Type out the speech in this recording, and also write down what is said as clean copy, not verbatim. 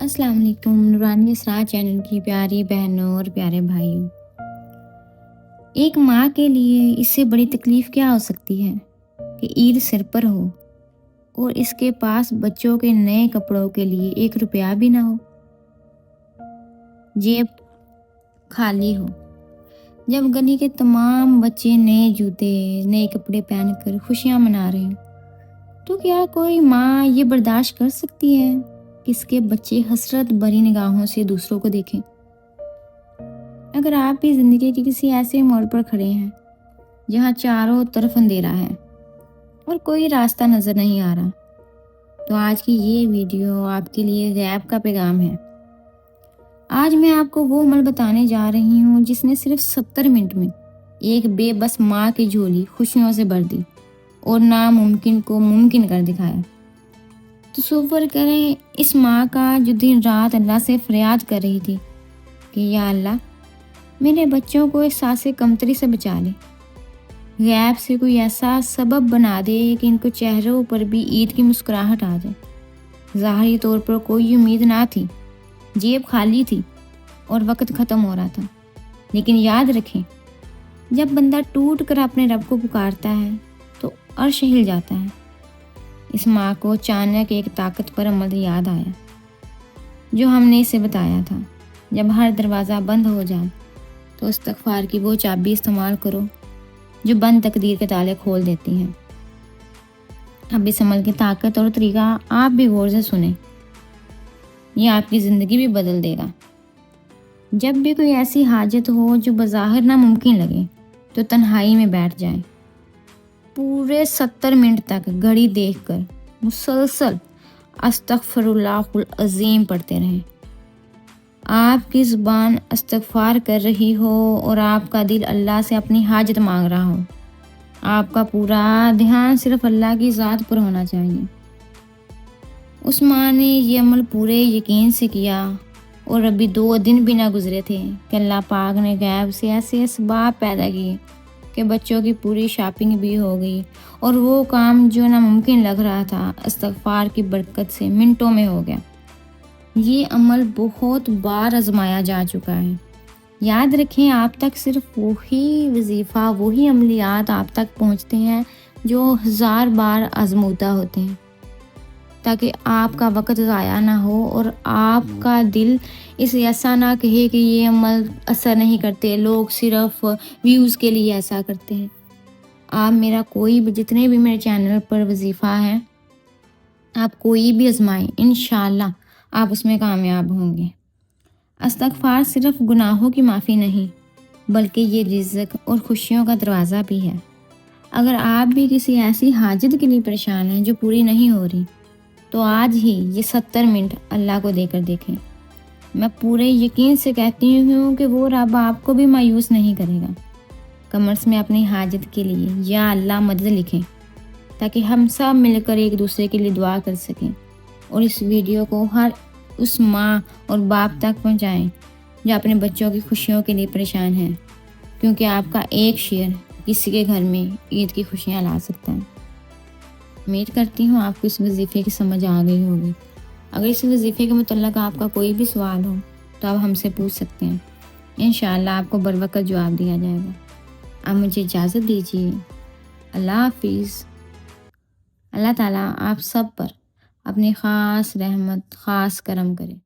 अस्सलाम वालेकुम नूरानी इसरार चैनल की प्यारी बहनों और प्यारे भाइयों। एक माँ के लिए इससे बड़ी तकलीफ़ क्या हो सकती है कि ईद सिर पर हो और इसके पास बच्चों के नए कपड़ों के लिए 1 रुपया भी ना हो, जेब खाली हो। जब गली के तमाम बच्चे नए जूते नए कपड़े पहनकर खुशियाँ मना रहे हैं, तो क्या कोई माँ ये बर्दाश्त कर सकती है कि इसके बच्चे हसरत भरी निगाहों से दूसरों को देखें? अगर आप भी ज़िंदगी के किसी ऐसे मोड़ पर खड़े हैं जहाँ चारों तरफ अंधेरा है और कोई रास्ता नज़र नहीं आ रहा, तो आज की ये वीडियो आपके लिए गैब का पैगाम है। आज मैं आपको वो अमल बताने जा रही हूँ जिसने सिर्फ 70 मिनट में एक बेबस माँ की झोली खुशियों से भर दी और नामुमकिन को मुमकिन कर दिखाया। तसव्वुर करें इस माँ का जो दिन रात अल्लाह से फरियाद कर रही थी कि या अल्लाह मेरे बच्चों को एहसास कमतरी से बचा ले, गैब से कोई ऐसा सबब बना दे कि इनको चेहरों पर भी ईद की मुस्कुराहट आ जाए। ज़ाहिरी तौर पर कोई उम्मीद ना थी, जेब खाली थी और वक्त ख़त्म हो रहा था, लेकिन याद रखें जब बंदा टूट कर अपने रब को पुकारता है तो अर्श हिल जाता है। इस माँ को अचानक एक ताकत पर अमल याद आया जो हमने इसे बताया था। जब हर दरवाज़ा बंद हो जाए तो इस्तग़फ़ार की वो चाबी इस्तेमाल करो जो बंद तकदीर के ताले खोल देती हैं। अब इस अमल की ताकत और तरीका आप भी गौर से सुने, ये आपकी ज़िंदगी भी बदल देगा। जब भी कोई ऐसी हाजत हो जो बज़ाहिर नामुमकिन लगे तो तन्हाई में बैठ जाएं। पूरे 70 मिनट तक घड़ी देखकर मुसलसल अस्तग़फ़िरुल्लाहुल अज़ीम पढ़ते रहें। आपकी ज़ुबान इस्तग़फ़ार कर रही हो और आपका दिल अल्लाह से अपनी हाजत मांग रहा हो। आपका पूरा ध्यान सिर्फ अल्लाह की ज़ात पर होना चाहिए। उस माँ ने ये अमल पूरे यकीन से किया और अभी 2 दिन भी ना गुजरे थे कि अल्लाह पाक ने गैब से ऐसे असबाब पैदा किए कि बच्चों की पूरी शॉपिंग भी हो गई और वो काम जो नामुमकिन लग रहा था इस्तग़फ़ार की बरकत से मिनटों में हो गया। ये अमल बहुत बार आजमाया जा चुका है। याद रखें आप तक सिर्फ वही वजीफ़ा वही अमलियात आप तक पहुँचते हैं जो 1000 बार आजमूदा होते हैं, ताकि आपका वक्त ज़ाया ना हो और आपका दिल इसे ऐसा ना कहे कि ये अमल असर नहीं करते, लोग सिर्फ व्यूज़ के लिए ऐसा करते हैं। आप मेरा कोई भी जितने भी मेरे चैनल पर वजीफ़ा है आप कोई भी आजमाएं, इंशाअल्लाह आप उसमें कामयाब होंगे। इस्तग़फ़ार सिर्फ गुनाहों की माफ़ी नहीं बल्कि ये रिज़्क़ और खुशियों का दरवाज़ा भी है। अगर आप भी किसी ऐसी हाजत के लिए परेशान हैं जो पूरी नहीं हो रही, तो आज ही ये 70 मिनट अल्लाह को देकर देखें। मैं पूरे यकीन से कहती हूँ कि वो रब आपको भी मायूस नहीं करेगा। कमेंट्स में अपनी हाजत के लिए या अल्लाह मदद लिखें ताकि हम सब मिलकर एक दूसरे के लिए दुआ कर सकें और इस वीडियो को हर उस माँ और बाप तक पहुँचाएँ जो अपने बच्चों की खुशियों के लिए परेशान हैं, क्योंकि आपका एक शेयर किसी के घर में ईद की खुशियाँ ला सकता है। उम्मीद करती हूँ आपको इस वजीफ़े की समझ आ गई होगी। अगर इस वजीफ़े के मुतल्लिक़ आपका कोई भी सवाल हो तो आप हमसे पूछ सकते हैं, इंशाअल्लाह आपको बर वक़्त जवाब दिया जाएगा। आप मुझे इजाज़त दीजिए। अल्लाह हाफ़िज़। अल्लाह ताला आप सब पर अपनी ख़ास रहमत ख़ास करम करे।